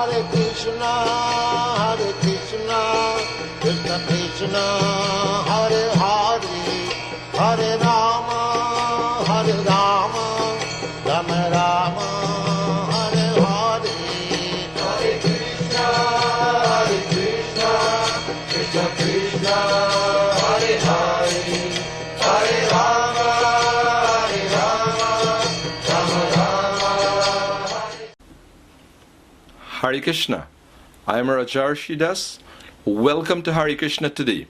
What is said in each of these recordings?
Hare Krishna, Krishna Krishna, Hare Hare, Hare Rama, Rama Rama, Hare Hare. Hare Krishna, Krishna Krishna, Hare Hare, Hare Rama, Rama Rama. Hare Krishna. I am Rajarsi Dasa. Welcome to Hare Krishna today.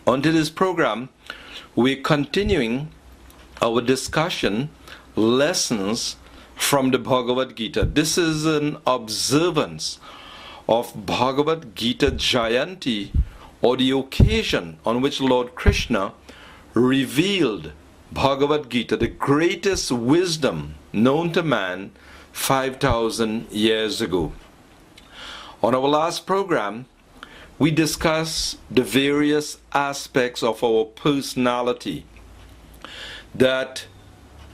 On today's program, we're continuing our discussion, lessons from the Bhagavad Gita. This is an observance of Bhagavad Gita Jayanti, or the occasion on which Lord Krishna revealed Bhagavad Gita, the greatest wisdom known to man 5,000 years ago. On our last program, we discussed the various aspects of our personality, that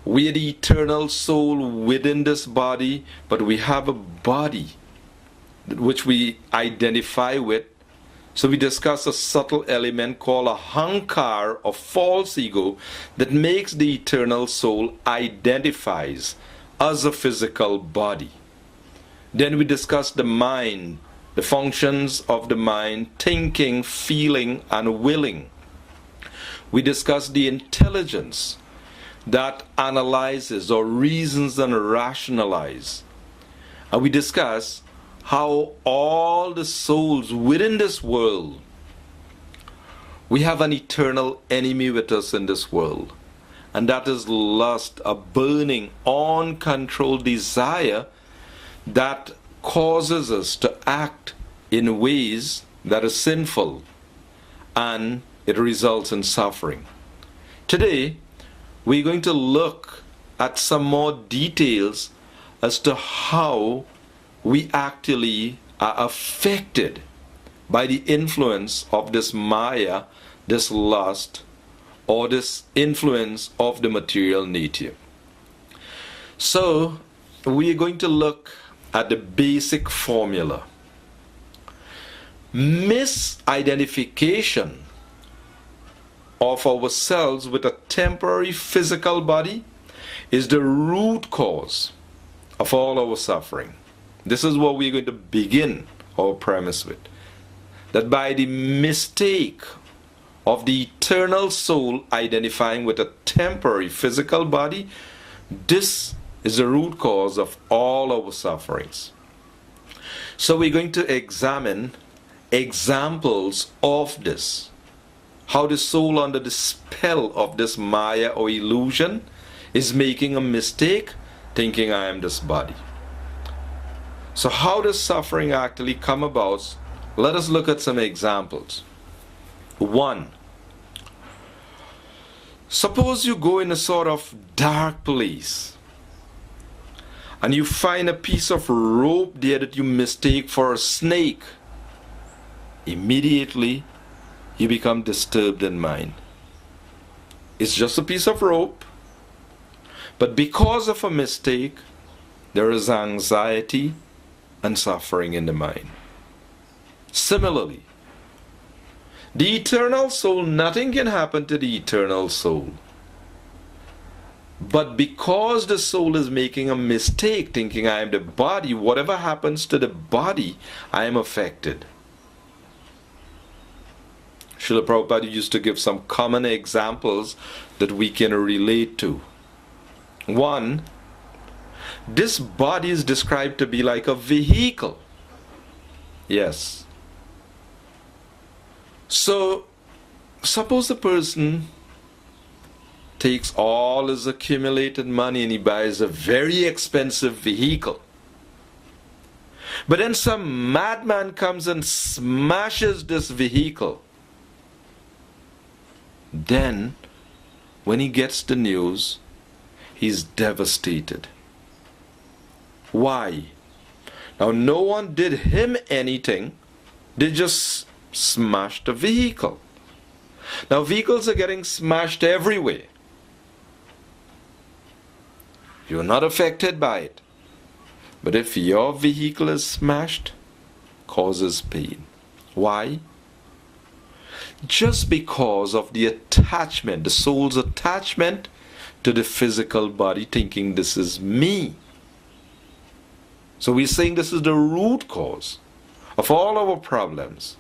we are the eternal soul within this body, but we have a body which we identify with. So we discussed a subtle element called a hankar, or false ego, that makes the eternal soul identifies as a physical body. Then we discussed the mind, the functions of the mind, thinking, feeling, and willing. We discussed the intelligence that analyzes or reasons and rationalizes. And we discussed how all the souls within this world, we have an eternal enemy with us in this world. And that is lust, a burning, uncontrolled desire that causes us to act in ways that are sinful, and it results in suffering. Today, we're going to look at some more details as to how we actually are affected by the influence of this Maya, this lust, or this influence of the material nature. So, we're going to look at the basic formula. Misidentification of ourselves with a temporary physical body is the root cause of all our suffering. This is what we're going to begin our premise with. That by the mistake of the eternal soul identifying with a temporary physical body, this is the root cause of all our sufferings. So we're going to examine examples of this. How the soul under the spell of this Maya or illusion is making a mistake, thinking I am this body. So how does suffering actually come about? Let us look at some examples. 1. Suppose you go in a sort of dark place, and you find a piece of rope there that you mistake for a snake. Immediately, you become disturbed in mind. It's just a piece of rope, but because of a mistake, there is anxiety and suffering in the mind. Similarly, the eternal soul, nothing can happen to the eternal soul. But because the soul is making a mistake, thinking I am the body, whatever happens to the body, I am affected. Srila Prabhupada used to give some common examples that we can relate to. 1, this body is described to be like a vehicle. Yes. So, suppose a person takes all his accumulated money and he buys a very expensive vehicle. But then some madman comes and smashes this vehicle. Then, when he gets the news, he's devastated. Why? Now, no one did him anything. They just smashed the vehicle. Now, vehicles are getting smashed everywhere. You're not affected by it. But if your vehicle is smashed, causes pain. Why? Just because of the attachment, the soul's attachment to the physical body, thinking this is me. So we're saying this is the root cause of all our problems.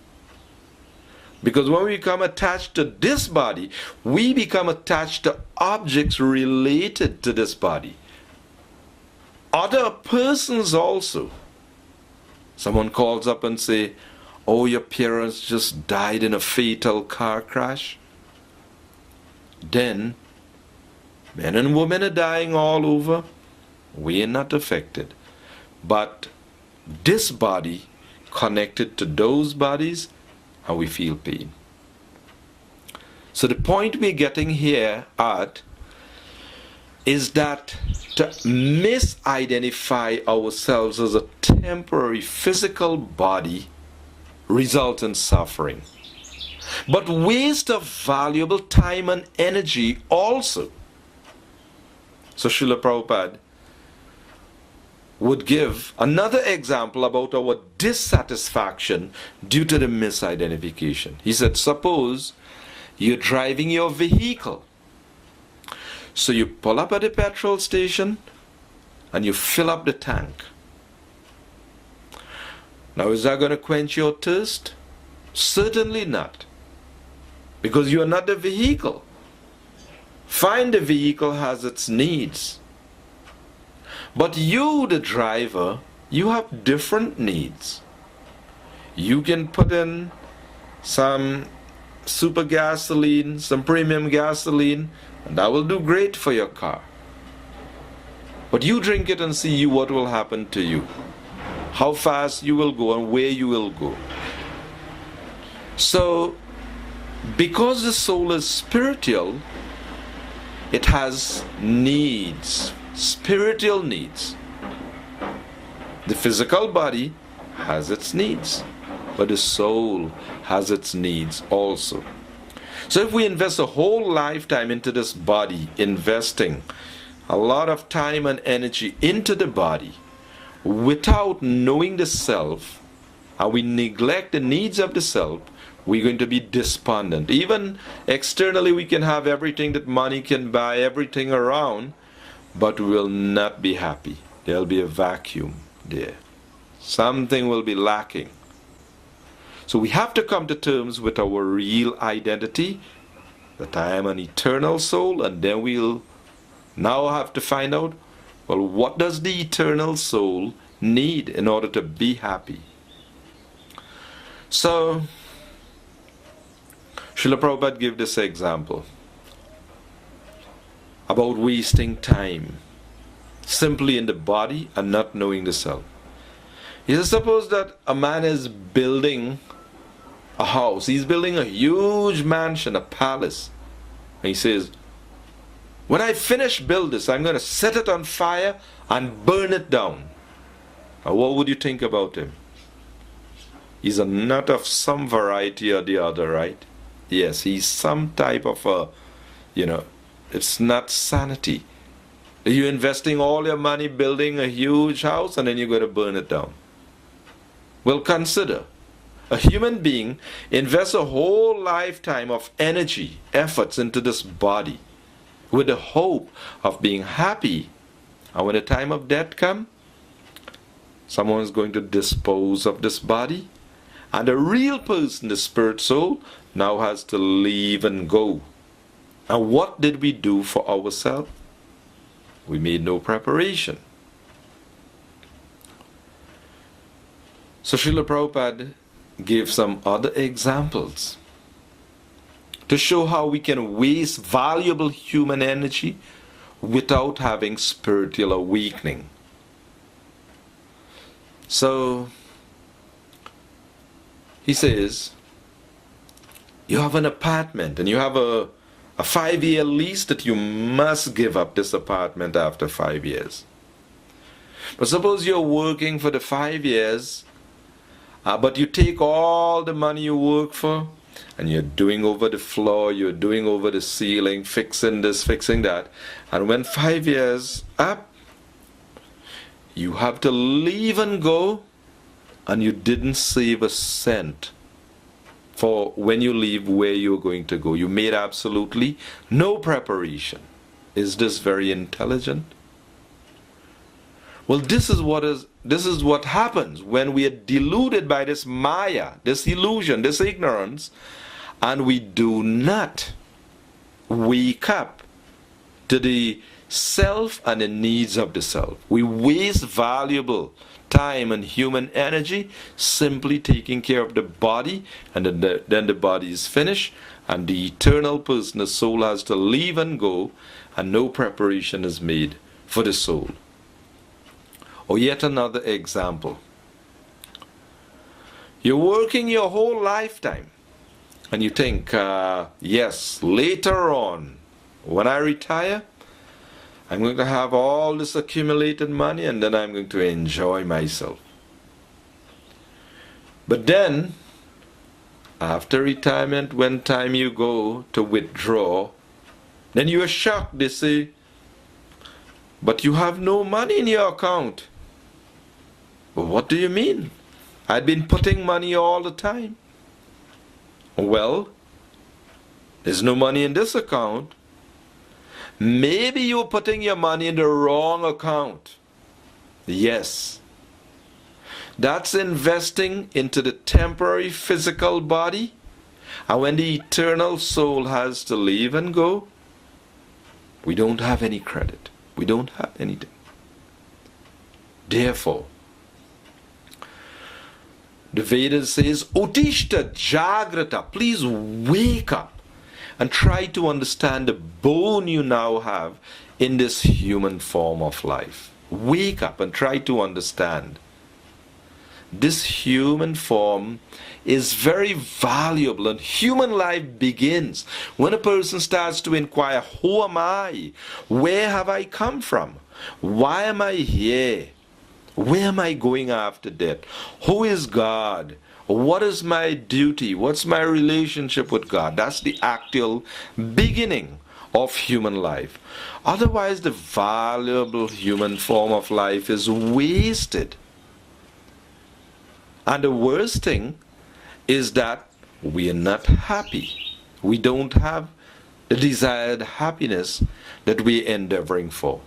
Because when we become attached to this body, we become attached to objects related to this body. Other persons also. Someone calls up and say, oh, your parents just died in a fatal car crash. Then, men and women are dying all over. We are not affected. But this body connected to those bodies, and we feel pain. So the point we're getting here at is that to misidentify ourselves as a temporary physical body results in suffering. But waste of valuable time and energy also. So Srila Prabhupada would give another example about our dissatisfaction due to the misidentification. He said, suppose you're driving your vehicle. So you pull up at the petrol station and you fill up the tank. Now, is that going to quench your thirst? Certainly not. Because you are not the vehicle. Fine, the vehicle has its needs. But you, the driver, you have different needs. You can put in some super gasoline, some premium gasoline, and that will do great for your car. But you drink it and see what will happen to you. How fast you will go and where you will go. So, because the soul is spiritual, it has needs, spiritual needs. The physical body has its needs, but the soul has its needs also. So if we invest a whole lifetime into this body, investing a lot of time and energy into the body, without knowing the self, and we neglect the needs of the self, we're going to be despondent. Even externally we can have everything that money can buy, everything around, but we will not be happy. There'll be a vacuum there. Something will be lacking. So we have to come to terms with our real identity, that I am an eternal soul, and then we'll now have to find out, well, what does the eternal soul need in order to be happy? So, Srila Prabhupada gave this example about wasting time simply in the body and not knowing the self. He says, suppose that a man is building a house. He's building a huge mansion, a palace. And he says, when I finish build this, I'm going to set it on fire and burn it down. Now, what would you think about him? He's a nut of some variety or the other, right? Yes, he's some type of a, it's not sanity. You're investing all your money building a huge house and then you're going to burn it down. Well, consider, a human being invests a whole lifetime of energy, efforts into this body with the hope of being happy. And when the time of death comes, someone is going to dispose of this body. And the real person, the spirit soul, now has to leave and go. And what did we do for ourselves? We made no preparation. So Srila Prabhupada gave some other examples to show how we can waste valuable human energy without having spiritual awakening. So he says, you have an apartment and you have a 5-year lease that you must give up this apartment after 5 years. But suppose you're working for the 5 years, but you take all the money you work for and you're doing over the floor, you're doing over the ceiling, fixing this, fixing that. And when 5 years up, You have to leave and go, and you didn't save a cent for when you leave where you're going to go. You made absolutely no preparation. Is this very intelligent? Well, this is what happens when we are deluded by this maya, this illusion, this ignorance, and we do not wake up to the self and the needs of the self. We waste valuable time and human energy simply taking care of the body, and then the body is finished, and the eternal person, the soul, has to leave and go, and no preparation is made for the soul. Or yet another example. You're working your whole lifetime, and you think, yes, later on, when I retire, I'm going to have all this accumulated money, and then I'm going to enjoy myself. But then, after retirement, when time you go to withdraw, then you are shocked. They say, but you have no money in your account. Well, what do you mean? I'd been putting money all the time. Well, there's no money in this account. Maybe you're putting your money in the wrong account. Yes. That's investing into the temporary physical body. And when the eternal soul has to leave and go, we don't have any credit. We don't have anything. Therefore, the Vedas says, Uttishta Jagrata, please wake up and try to understand the bone you now have in this human form of life. Wake up and try to understand. This human form is very valuable, and human life begins when a person starts to inquire, who am I? Where have I come from? Why am I here? Where am I going after death? Who is God? What is my duty? What's my relationship with God? That's the actual beginning of human life. Otherwise, the valuable human form of life is wasted. And the worst thing is that we are not happy. We don't have the desired happiness that we're endeavoring for.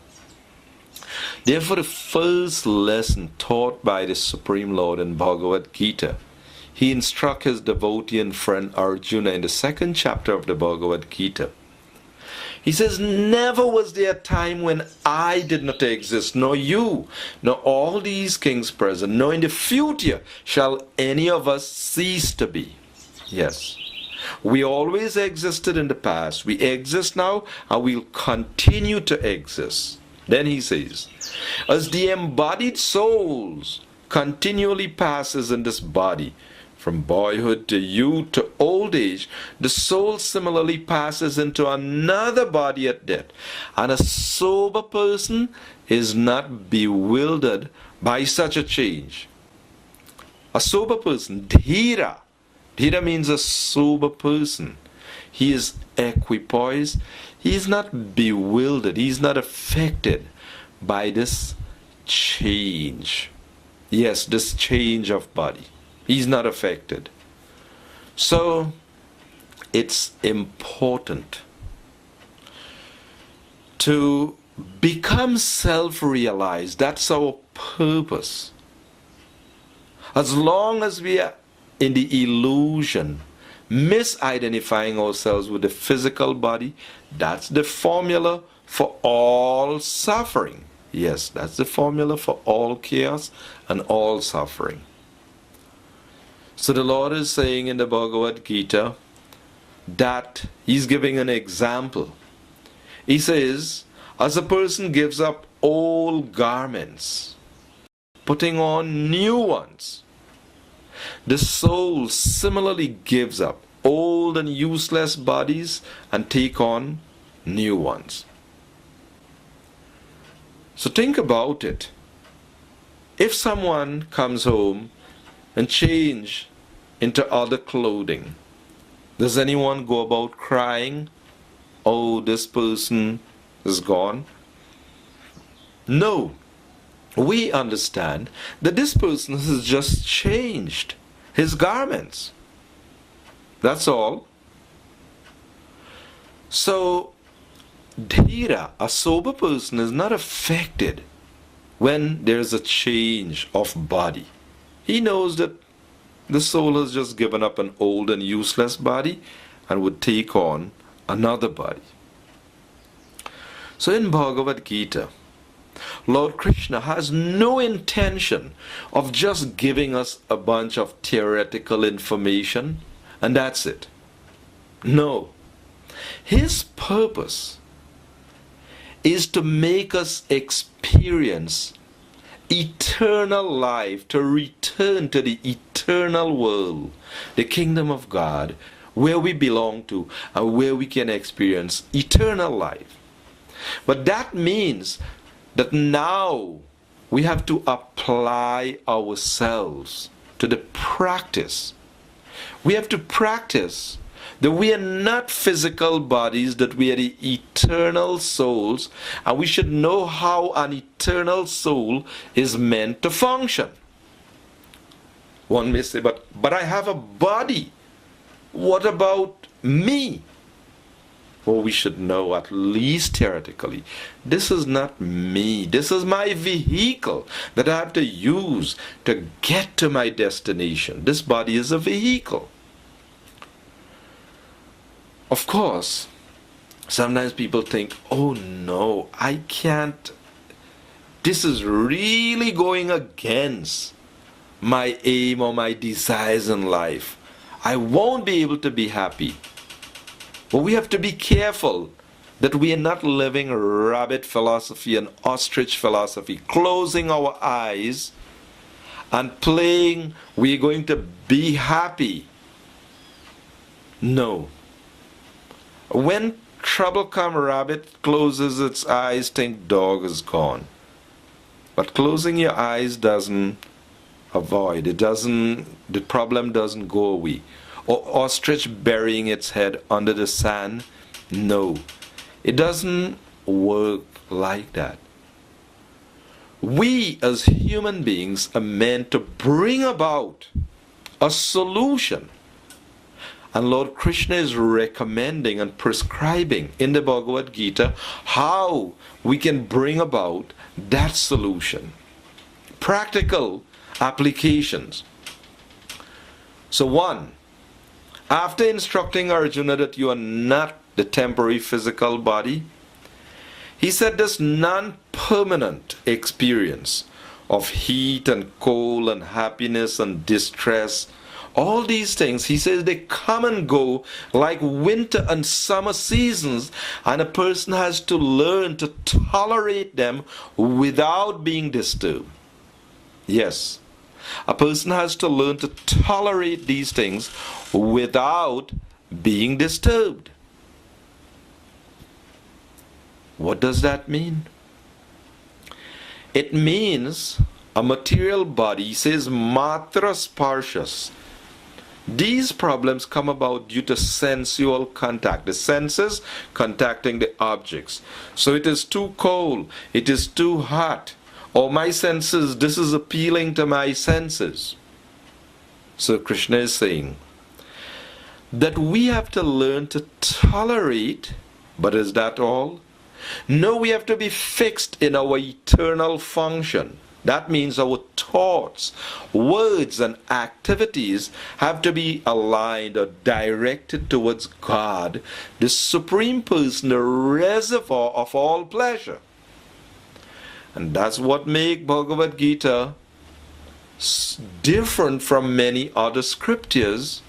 Therefore, the first lesson taught by the Supreme Lord in Bhagavad Gita, he instructs his devotee and friend Arjuna in the second chapter of the Bhagavad Gita. He says, never was there a time when I did not exist, nor you, nor all these kings present, nor in the future shall any of us cease to be. Yes, we always existed in the past. We exist now, and we'll continue to exist. Then he says, as the embodied souls continually passes in this body, from boyhood to youth to old age, the soul similarly passes into another body at death. And a sober person is not bewildered by such a change. A sober person, dhira. Dhira means a sober person. He is equipoised. He is not bewildered. He is not affected by this change. Yes, this change of body. He's not affected. So, it's important to become self-realized. That's our purpose. As long as we are in the illusion, misidentifying ourselves with the physical body, that's the formula for all suffering. Yes, that's the formula for all chaos and all suffering. So the Lord is saying in the Bhagavad Gita that he's giving an example. He says, as a person gives up old garments, putting on new ones, the soul similarly gives up old and useless bodies and take on new ones. So think about it. If someone comes home and change into other clothing, does anyone go about crying, oh, this person is gone? No. we understand that this person has just changed his garments. That's all. So, dhira, a sober person, is not affected when there's a change of body. He knows that the soul has just given up an old and useless body and would take on another body. So in Bhagavad Gita, Lord Krishna has no intention of just giving us a bunch of theoretical information and that's it. No. His purpose is to make us experience eternal life, to return to the eternal world, the kingdom of God, where we belong to and where we can experience eternal life. But that means that now we have to apply ourselves to the practice. We have to practice that we are not physical bodies, that we are the eternal souls, and we should know how an eternal soul is meant to function. One may say, but I have a body. What about me? Well, we should know, at least theoretically, this is not me. This is my vehicle that I have to use to get to my destination. This body is a vehicle. Of course, sometimes people think, oh no, I can't. This is really going against my aim or my desires in life. I won't be able to be happy. But we have to be careful that we are not living rabbit philosophy and ostrich philosophy, closing our eyes and playing we're going to be happy. No. When trouble comes, rabbit closes its eyes, think dog is gone. But closing your eyes doesn't avoid, the problem doesn't go away. Or ostrich burying its head under the sand, no. It doesn't work like that. We as human beings are meant to bring about a solution. And Lord Krishna is recommending and prescribing in the Bhagavad Gita how we can bring about that solution. Practical applications. So one, after instructing Arjuna that you are not the temporary physical body, he said this non-permanent experience of heat and cold and happiness and distress, all these things, he says they come and go like winter and summer seasons, and a person has to learn to tolerate them without being disturbed. Yes, a person has to learn to tolerate these things without being disturbed. What does that mean? It means a material body, he says, matra sparshas. These problems come about due to sensual contact, the senses contacting the objects. So it is too cold, it is too hot, or my senses, this is appealing to my senses. So Krishna is saying that we have to learn to tolerate, but is that all? No, we have to be fixed in our eternal function. That means our thoughts, words, and activities have to be aligned or directed towards God, the Supreme Person, the reservoir of all pleasure. And that's what makes Bhagavad Gita different from many other scriptures,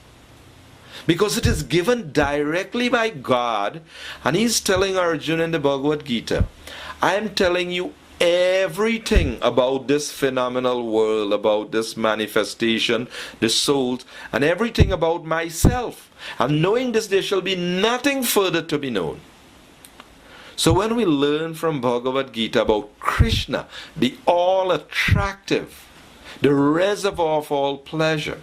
because it is given directly by God, and he's telling Arjuna in the Bhagavad Gita, I am telling you everything about this phenomenal world, about this manifestation, the souls, and everything about myself. And knowing this, there shall be nothing further to be known. So when we learn from Bhagavad Gita about Krishna, the all-attractive, the reservoir of all pleasure,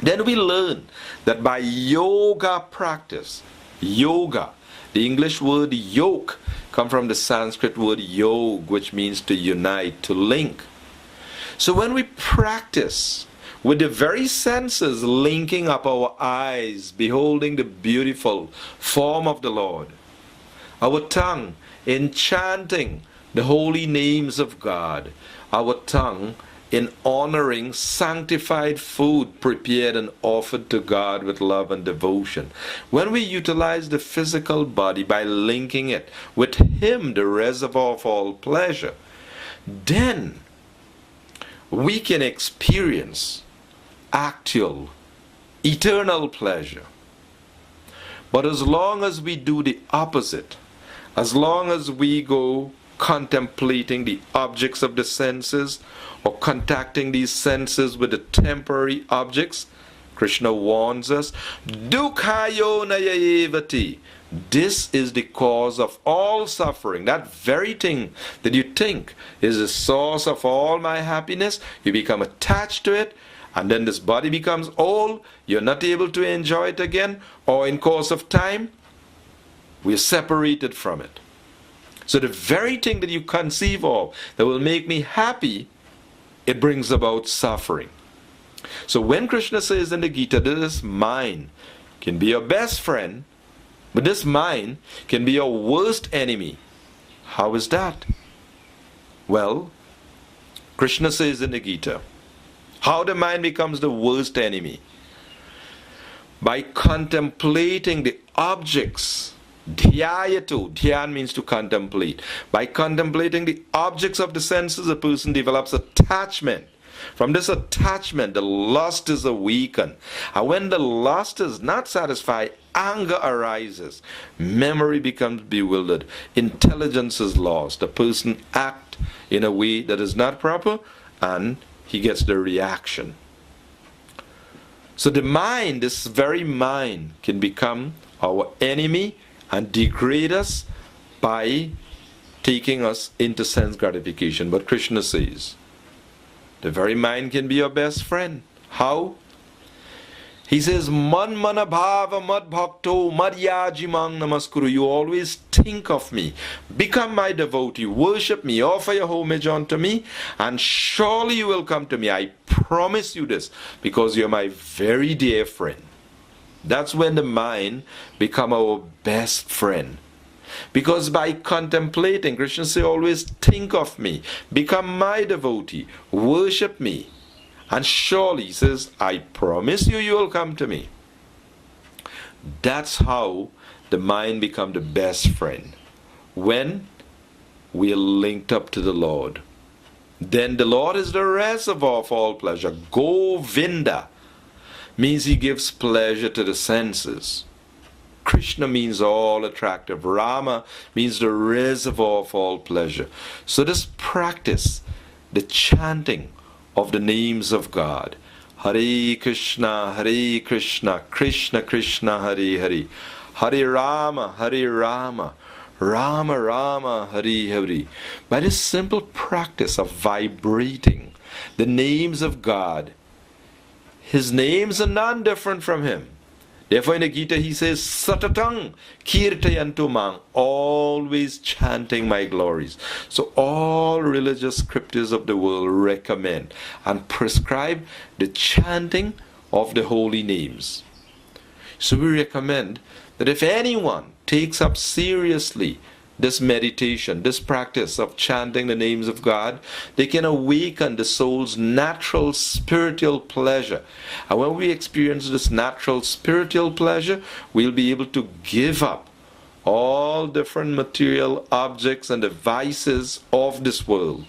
then we learn that by yoga practice, yoga. The English word yoke comes from the Sanskrit word yog, which means to unite, to link. So when we practice with the very senses linking up our eyes, beholding the beautiful form of the Lord, our tongue in chanting the holy names of God, our tongue in honoring sanctified food prepared and offered to God with love and devotion. When we utilize the physical body by linking it with Him, the reservoir of all pleasure, then we can experience actual, eternal pleasure. But as long as we do the opposite, as long as we go contemplating the objects of the senses or contacting these senses with the temporary objects, Krishna warns us, Dukhayo nayayevati. This is the cause of all suffering. That very thing that you think is the source of all my happiness, you become attached to it, and then this body becomes old, you're not able to enjoy it again, or in course of time, we're separated from it. So the very thing that you conceive of that will make me happy, it brings about suffering. So when Krishna says in the Gita that this mind can be your best friend, but this mind can be your worst enemy, how is that? Well, Krishna says in the Gita, how the mind becomes the worst enemy? By contemplating the objects. Dhyayatu. Dhyan means to contemplate. By contemplating the objects of the senses, a person develops attachment. From this attachment, the lust is awakened. And when the lust is not satisfied, anger arises. Memory becomes bewildered. Intelligence is lost. The person acts in a way that is not proper, and he gets the reaction. So the mind, this very mind, can become our enemy and degrade us by taking us into sense gratification. But Krishna says, the very mind can be your best friend. How? He says, Man manabhava mad bhakto madhyajimang namaskuru. You always think of me. Become my devotee. Worship me. Offer your homage unto me. And surely you will come to me. I promise you this. Because you're my very dear friend. That's when the mind become our best friend. Because by contemplating, Krishna says, always think of me. Become my devotee. Worship me. And surely, he says, I promise you, you will come to me. That's how the mind becomes the best friend. When we are linked up to the Lord. Then the Lord is the reservoir of all pleasure. Govinda means he gives pleasure to the senses. Krishna means all attractive. Rama means the reservoir of all pleasure. So this practice, the chanting of the names of God, Hare Krishna, Krishna Krishna, Hare Hare, Hare Rama, Rama Rama, Hare Hare. By this simple practice of vibrating the names of God, His names are none different from Him. Therefore in the Gita he says, Satatang kirtayantu mang, always chanting my glories. So all religious scriptures of the world recommend and prescribe the chanting of the holy names. So we recommend that if anyone takes up seriously this meditation, this practice of chanting the names of God, they can awaken the soul's natural spiritual pleasure. And when we experience this natural spiritual pleasure, we'll be able to give up all different material objects and devices of this world.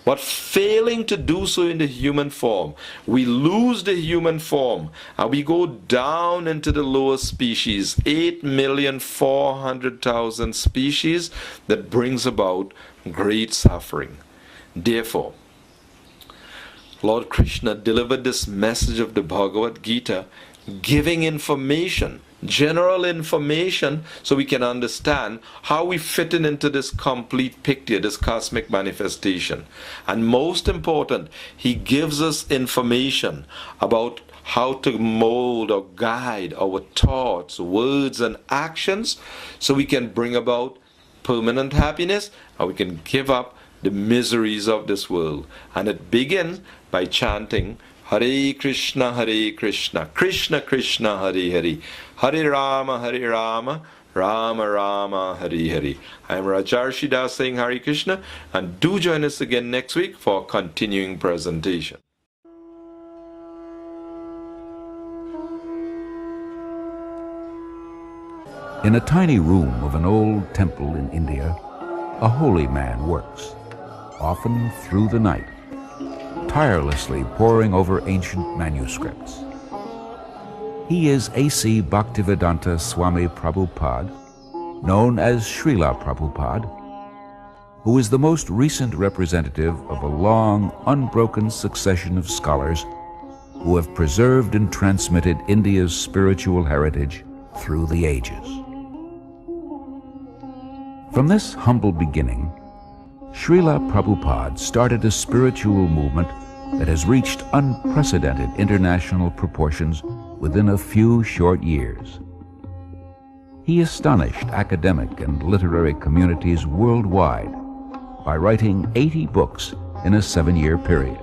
But failing to do so in the human form, we lose the human form and we go down into the lower species, 8,400,000 species, that brings about great suffering. Therefore, Lord Krishna delivered this message of the Bhagavad Gita, giving information, general information, so we can understand how we fit into this complete picture, this cosmic manifestation. And most important, he gives us information about how to mold or guide our thoughts, words, and actions so we can bring about permanent happiness and we can give up the miseries of this world. And it begins by chanting Hare Krishna, Krishna Krishna, Hare Hare, Hare Rama, Rama Rama, Hare Hare. I am Rajarsi Das saying Hare Krishna, and do join us again next week for a continuing presentation. In a tiny room of an old temple in India, a holy man works, often through the night, tirelessly poring over ancient manuscripts. He is A.C. Bhaktivedanta Swami Prabhupada, known as Srila Prabhupada, who is the most recent representative of a long, unbroken succession of scholars who have preserved and transmitted India's spiritual heritage through the ages. From this humble beginning, Srila Prabhupada started a spiritual movement that has reached unprecedented international proportions within a few short years. He astonished academic and literary communities worldwide by writing 80 books in a 7-year period.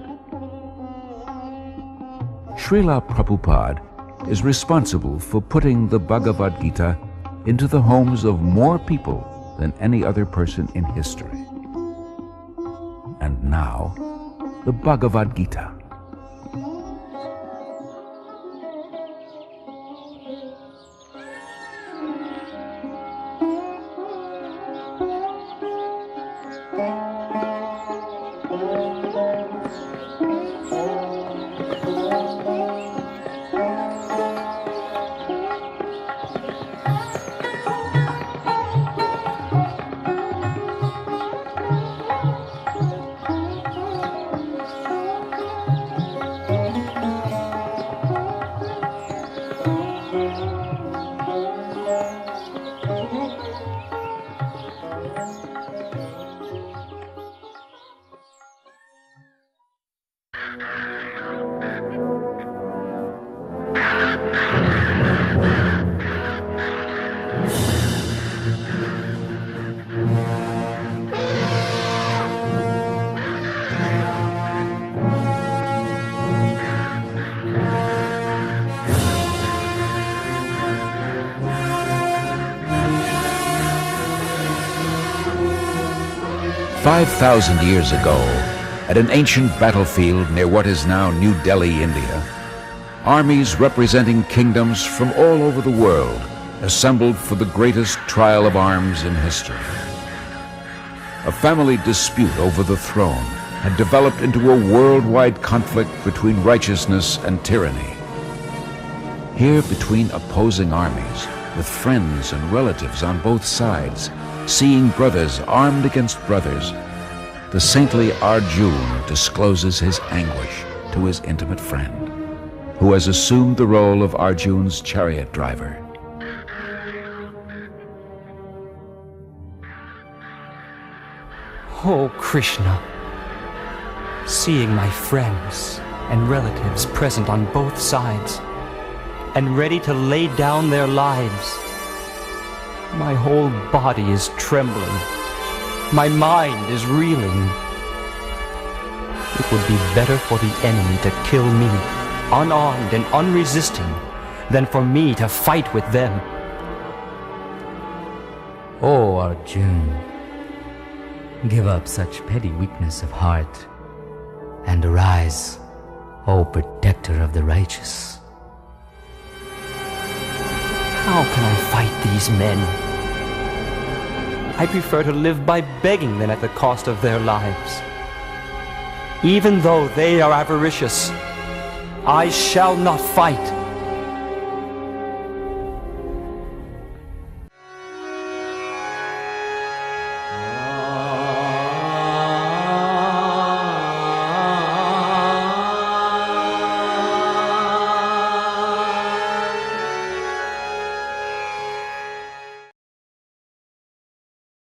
Srila Prabhupada is responsible for putting the Bhagavad Gita into the homes of more people than any other person in history. And now, the Bhagavad Gita. "5,000 years ago, at an ancient battlefield near what is now New Delhi, India, armies representing kingdoms from all over the world assembled for the greatest trial of arms in history. A family dispute over the throne had developed into a worldwide conflict between righteousness and tyranny. Here, between opposing armies, with friends and relatives on both sides, seeing brothers armed against brothers, the saintly Arjuna discloses his anguish to his intimate friend, who has assumed the role of Arjuna's chariot driver. Oh, Krishna, seeing my friends and relatives present on both sides and ready to lay down their lives, my whole body is trembling. My mind is reeling. It would be better for the enemy to kill me, unarmed and unresisting, than for me to fight with them. O Arjuna, give up such petty weakness of heart and arise, O protector of the righteous. How can I fight these men? I prefer to live by begging than at the cost of their lives. Even though they are avaricious, I shall not fight.